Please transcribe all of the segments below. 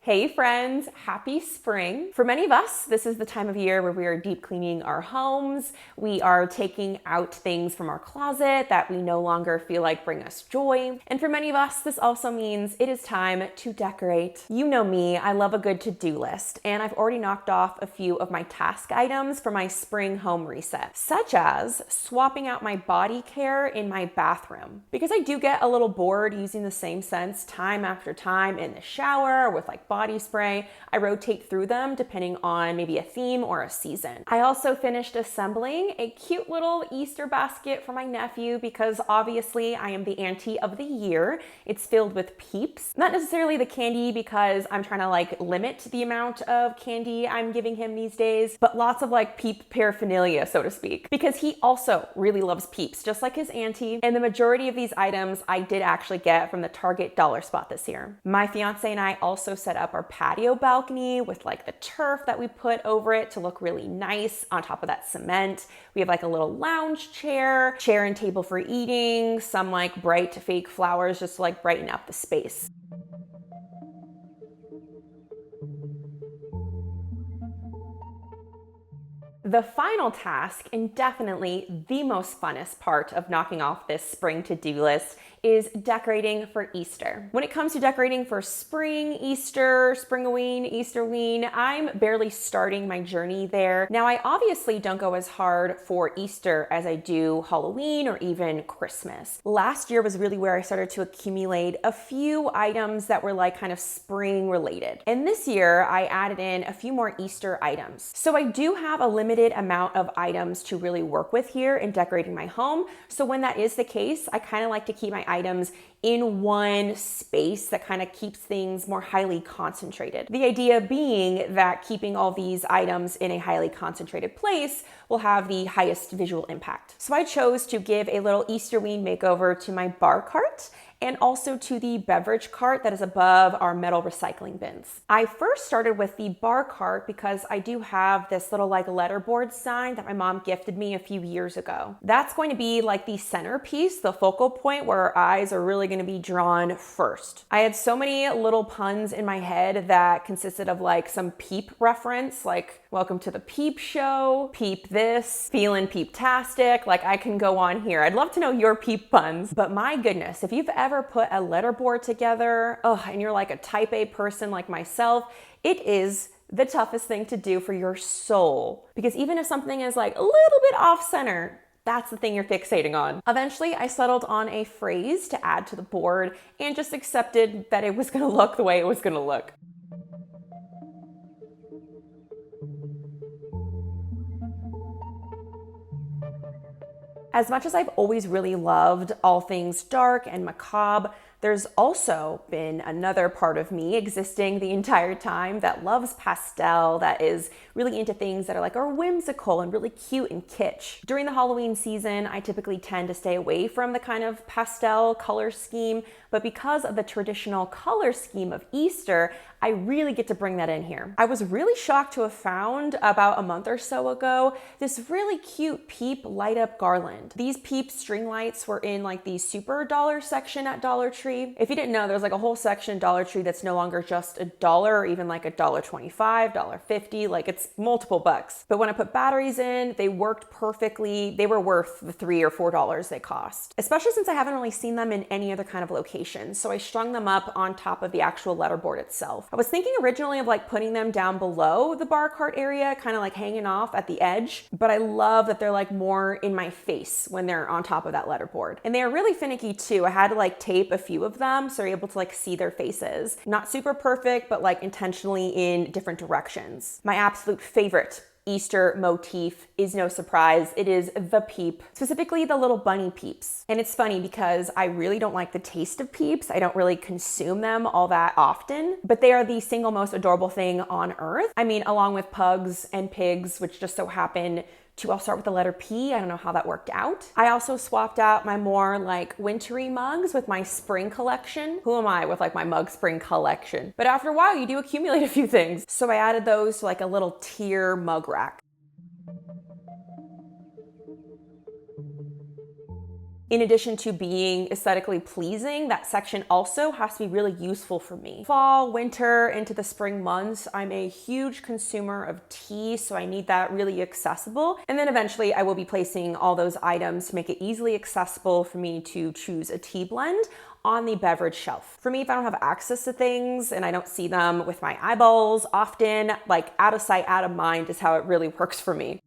Hey friends, happy spring. For many of us, this is the time of year where we are deep cleaning our homes. We are taking out things from our closet that we no longer feel like bring us joy. And for many of us, this also means it is time to decorate. You know me, I love a good to-do list, and I've already knocked off a few of my task items for my spring home reset, such as swapping out my body care in my bathroom. Because I do get a little bored using the same scents time after time in the shower with like body spray. I rotate through them depending on maybe a theme or a season. I also finished assembling a cute little Easter basket for my nephew because obviously I am the auntie of the year. It's filled with Peeps. Not necessarily the candy because I'm trying to like limit the amount of candy I'm giving him these days, but lots of like Peep paraphernalia, so to speak, because he also really loves Peeps, just like his auntie. And the majority of these items I did actually get from the Target dollar spot this year. My fiance and I also set up our patio balcony with like the turf that we put over it to look really nice on top of that cement. We have like a little lounge chair and table for eating, some like bright fake flowers just to like brighten up the space. The final task, and definitely the most funnest part of knocking off this spring to-do list, is decorating for Easter. When it comes to decorating for spring, Easter, springoween, Easterween, I'm barely starting my journey there. Now, I obviously don't go as hard for Easter as I do Halloween or even Christmas. Last year was really where I started to accumulate a few items that were like kind of spring related. And this year I added in a few more Easter items. So I do have a limited amount of items to really work with here in decorating my home. So when that is the case, I kind of like to keep my items in one space that kind of keeps things more highly concentrated. The idea being that keeping all these items in a highly concentrated place will have the highest visual impact. So I chose to give a little Easterween makeover to my bar cart and also to the beverage cart that is above our metal recycling bins. I first started with the bar cart because I do have this little like letterboard sign that my mom gifted me a few years ago. That's going to be like the centerpiece, the focal point where our eyes are really going to be drawn first. I had so many little puns in my head that consisted of like some Peep reference, like welcome to the Peep show, Peep this, feeling Peep-tastic. Like I can go on here. I'd love to know your Peep puns, but my goodness, if you've ever put a letterboard together, and you're like a type A person like myself, it is the toughest thing to do for your soul. Because even if something is like a little bit off center, that's the thing you're fixating on. Eventually, I settled on a phrase to add to the board and just accepted that it was gonna look the way it was gonna look. As much as I've always really loved all things dark and macabre, there's also been another part of me existing the entire time that loves pastel, that is really into things that are whimsical and really cute and kitsch. During the Halloween season, I typically tend to stay away from the kind of pastel color scheme, but because of the traditional color scheme of Easter, I really get to bring that in here. I was really shocked to have found about a month or so ago this really cute Peep light up garland. These Peep string lights were in like the super dollar section at Dollar Tree. If you didn't know, there's like a whole section Dollar Tree that's no longer just $1 or even like $1.25, $1.50, like it's multiple bucks. But when I put batteries in, they worked perfectly. They were worth the $3 or $4 they cost, especially since I haven't really seen them in any other kind of location. So I strung them up on top of the actual letterboard itself. I was thinking originally of like putting them down below the bar cart area, kind of like hanging off at the edge, but I love that they're like more in my face when they're on top of that letterboard. And they are really finicky too. I had to like tape a few of them so you're able to like see their faces. Not super perfect, but like intentionally in different directions. My absolute favorite Easter motif is no surprise. It is the Peep, specifically the little bunny Peeps. And it's funny because I really don't like the taste of Peeps. I don't really consume them all that often, but they are the single most adorable thing on earth. I mean, along with pugs and pigs, which just so happen to all start with the letter P. I don't know how that worked out. I also swapped out my more like wintry mugs with my spring collection. Who am I with like my mug spring collection? But after a while, you do accumulate a few things. So I added those to like a little tier mug rack. In addition to being aesthetically pleasing, that section also has to be really useful for me. Fall, winter, into the spring months, I'm a huge consumer of tea, so I need that really accessible. And then eventually I will be placing all those items to make it easily accessible for me to choose a tea blend on the beverage shelf. For me, if I don't have access to things and I don't see them with my eyeballs often, like out of sight, out of mind is how it really works for me.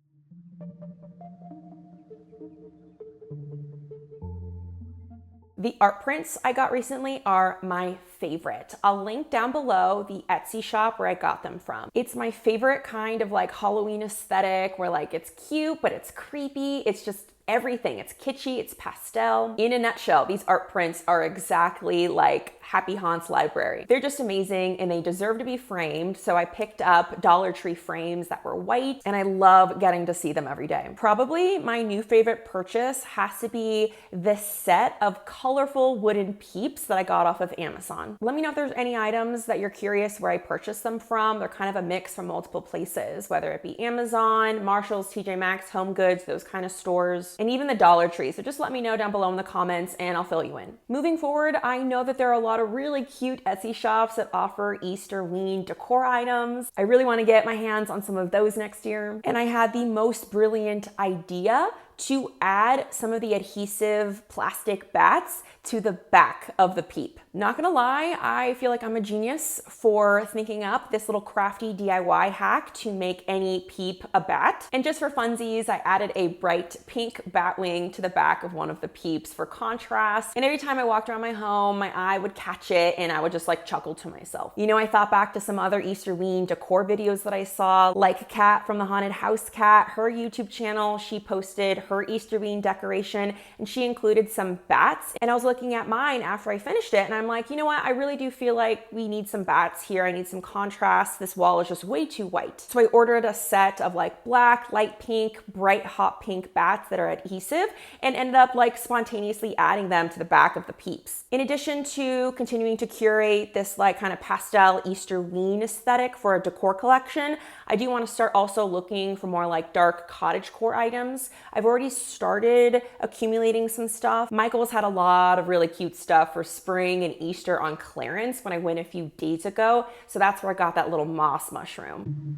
The art prints I got recently are my favorite. I'll link down below the Etsy shop where I got them from. It's my favorite kind of like Halloween aesthetic where like it's cute, but it's creepy. It's just everything. It's kitschy, it's pastel. In a nutshell, these art prints are exactly like Happy Haunt's library. They're just amazing and they deserve to be framed. So I picked up Dollar Tree frames that were white and I love getting to see them every day. Probably my new favorite purchase has to be this set of colorful wooden Peeps that I got off of Amazon. Let me know if there's any items that you're curious where I purchased them from. They're kind of a mix from multiple places, whether it be Amazon, Marshalls, TJ Maxx, Home Goods, those kind of stores, and even the Dollar Tree. So just let me know down below in the comments and I'll fill you in. Moving forward, I know that there are a lot of really cute Etsy shops that offer Easterween decor items. I really want to get my hands on some of those next year. And I had the most brilliant idea to add some of the adhesive plastic bats to the back of the Peep. Not gonna lie, I feel like I'm a genius for thinking up this little crafty DIY hack to make any Peep a bat. And just for funsies, I added a bright pink bat wing to the back of one of the Peeps for contrast. And every time I walked around my home, my eye would catch it and I would just like chuckle to myself. You know, I thought back to some other Easterween decor videos that I saw, like Kat from the Haunted House Cat, her YouTube channel, she posted her Easterween decoration and she included some bats. And I was looking at mine after I finished it and I'm like, you know what? I really do feel like we need some bats here. I need some contrast. This wall is just way too white. So I ordered a set of like black, light pink, bright hot pink bats that are adhesive and ended up like spontaneously adding them to the back of the Peeps. In addition to continuing to curate this like kind of pastel Easterween aesthetic for a decor collection, I do want to start also looking for more like dark cottagecore items. I've already started accumulating some stuff. Michael's had a lot of really cute stuff for spring and Easter on clearance when I went a few days ago. So that's where I got that little moss mushroom.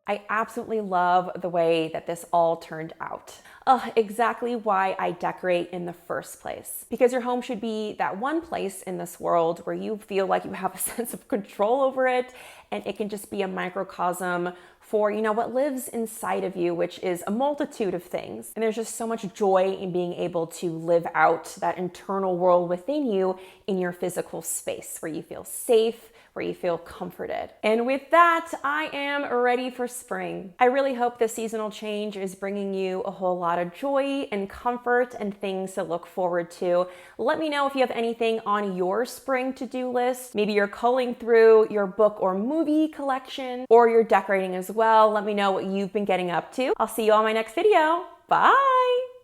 I absolutely love the way that this all turned out. Exactly why I decorate in the first place. Because your home should be that one place in this world where you feel like you have a sense of control over it, and it can just be a microcosm for, you know, what lives inside of you, which is a multitude of things. And there's just so much joy in being able to live out that internal world within you in your physical space where you feel safe, where you feel comforted. And with that, I am ready for spring. I really hope this seasonal change is bringing you a whole lot of joy and comfort and things to look forward to. Let me know if you have anything on your spring to-do list. Maybe you're culling through your book or movie collection, or you're decorating as well. Let me know what you've been getting up to. I'll see you on my next video. Bye!